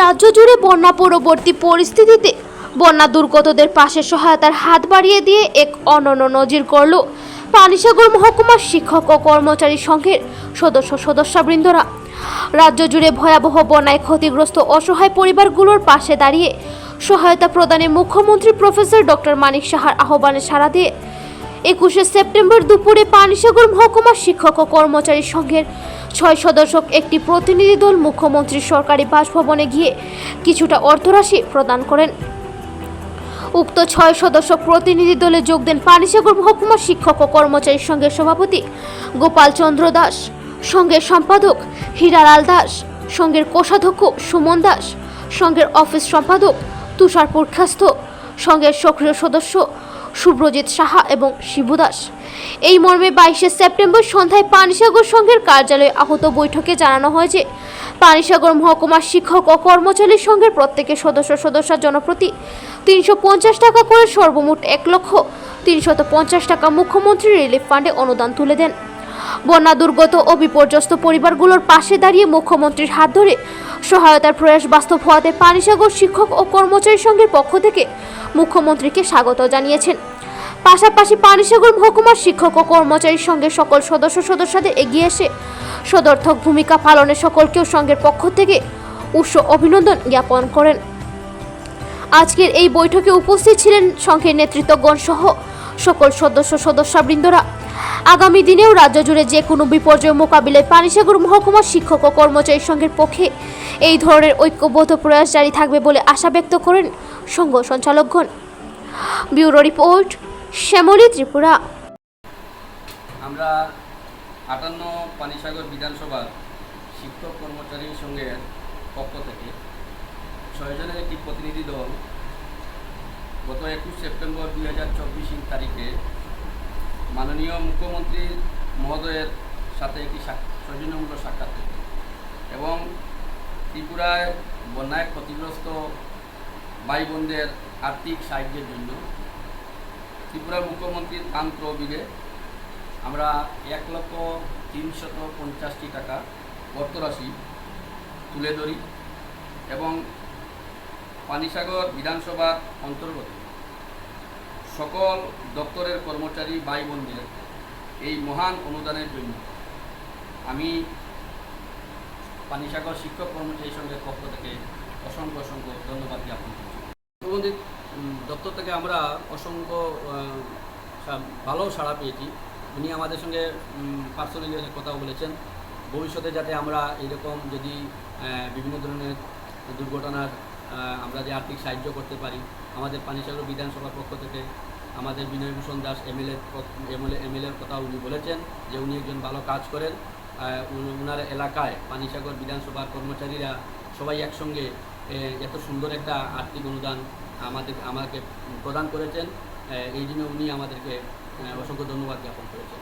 রাজ্য জুড়ে বন্যা পরবর্তী পরিস্থিতিতে বন্যা দুর্গতদের পাশে সহায়তার হাত বাড়িয়ে দিয়ে এক অনন্য নজির করল পানিসাগর মহকুমার শিক্ষক ও কর্মচারী সংঘের সদস্যবৃন্দরা। রাজ্য জুড়ে ভয়াবহ বন্যায় ক্ষতিগ্রস্ত অসহায় পরিবারগুলোর পাশে দাঁড়িয়ে সহায়তা প্রদানে মুখ্যমন্ত্রী প্রফেসর ডক্টর মানিক সাহার আহ্বানে সাড়া দিয়ে 21শে সেপ্টেম্বর দুপুরে পানিসাগর মহকুমার শিক্ষক ও কর্মচারী সংঘের 6 সদস্যক একটি প্রতিনিধি দল মুখ্যমন্ত্রীর সরকারি বাসভবনে গিয়ে কিছুটা অর্থরাশি প্রদান করেন। উক্ত 6 সদস্য প্রতিনিধি দলে যোগ দেন পানিসাগর মহকুমার শিক্ষক ও কর্মচারী সংঘের সভাপতি গোপাল চন্দ্র দাস, সংঘের সম্পাদক হীরালাল দাস, সংঘের কোষাধ্যক্ষ সুমন দাস, সংঘের অফিস সম্পাদক তুষার পুরখাস্ত, সংঘের সক্রিয় সদস্য শুভ্রজিৎ সাহা এবং শিবু দাস। এই মর্মে 22শে সেপ্টেম্বর সন্ধ্যায় পানিসাগর সংঘের কার্যালয়ে আহত বৈঠকে জানানো হয় যে পানিসাগর মহকুমার শিক্ষক ও কর্মচারী সংঘের প্রত্যেকের সদস্য জনপ্রতি 350 টাকা করে সর্বমোট 1,350,000 টাকা মুখ্যমন্ত্রী রিলিফ ফান্ডে অনুদান তুলে দেন। বন্যা দুর্গত ও বিপর্যস্ত পরিবারগুলোর পাশে দাঁড়িয়ে মুখ্যমন্ত্রীর হাত ধরে সহায়তার প্রয়াস বাস্তব হওয়াতে পানিসাগর শিক্ষক ও কর্মচারী সংঘের পক্ষ থেকে মুখ্যমন্ত্রীকে স্বাগত জানিয়েছেন। পাশাপাশি পানিসাগর মহকুমার শিক্ষক ও কর্মচারী সংঘের সকল সদস্যদের এগিয়ে এসে সদর্থক ভূমিকা পালনে সকলকেও সংঘের পক্ষ থেকে উষ্ণ অভিনন্দন জ্ঞাপন করেন। আজকের এই বৈঠকে উপস্থিত ছিলেন সংঘের নেতৃত্বগণ সহ সকল সদস্যবৃন্দরা। আগামী দিনেও রাজ্য জুড়ে যে কোনো বিপর্যয় মোকাবিলায় পানিসাগর মহকুমার শিক্ষক ও কর্মচারী সংঘের পক্ষে এই ধরনের ঐক্যবদ্ধ প্রয়াস জারি থাকবে বলে আশা ব্যক্ত করেন সংঘ সঞ্চালকগণ। Bureau report, Shyamali, Tripura. আমরা 58 পানিসাগর বিধানসভার শিক্ষক কর্মচারী সংঘের পক্ষ থেকে 6 জনের একটি প্রতিনিধি দল গত 21 সেপ্টেম্বর 2024 তারিখে মাননীয় মুখ্যমন্ত্রী মহোদয়ের সাথে একটি সৌজন্যমূলক সাক্ষাৎ করি এবং ত্রিপুরায় বন্যায় ক্ষতিগ্রস্ত ভাই বোনদের আর্থিক সাহায্যের জন্য ত্রিপুরার মুখ্যমন্ত্রীর ত্রাণ তহবিলে আমরা 1,350,000 টাকা অর্থরাশি তুলে ধরি এবং পানিসাগর বিধানসভার অন্তর্গত সকল দপ্তরের কর্মচারী ভাই বোনদের এই মহান অনুদানের জন্য আমি পানিসাগর শিক্ষক কর্মচারী সংঘের পক্ষ থেকে অসংখ্য ধন্যবাদ জ্ঞাপন করছি। মুখ্যমন্ত্রী দপ্তর থেকে আমরা অসংখ্য ভালো সাড়া পেয়েছি। উনি আমাদের সঙ্গে পার্সোনালি কথা বলেছেন ভবিষ্যতে যাতে আমরা এরকম যদি বিভিন্ন ধরনের দুর্ঘটনার আমরা যে আর্থিক সাহায্য করতে পারি, আমাদের পানিসাগর বিধানসভার পক্ষ থেকে আমাদের বিনয়ভূষণ দাস এমএলএর কথা উনি বলেছেন যে উনি একজন ভালো কাজ করেন। ওনার এলাকায় পানিসাগর বিধানসভার কর্মচারীরা সবাই একসঙ্গে এত সুন্দর একটা আর্থিক অনুদান আমাকে প্রদান করেছেন। এই জন্য উনি আমাদেরকে অসংখ্য ধন্যবাদ জ্ঞাপন করেছেন।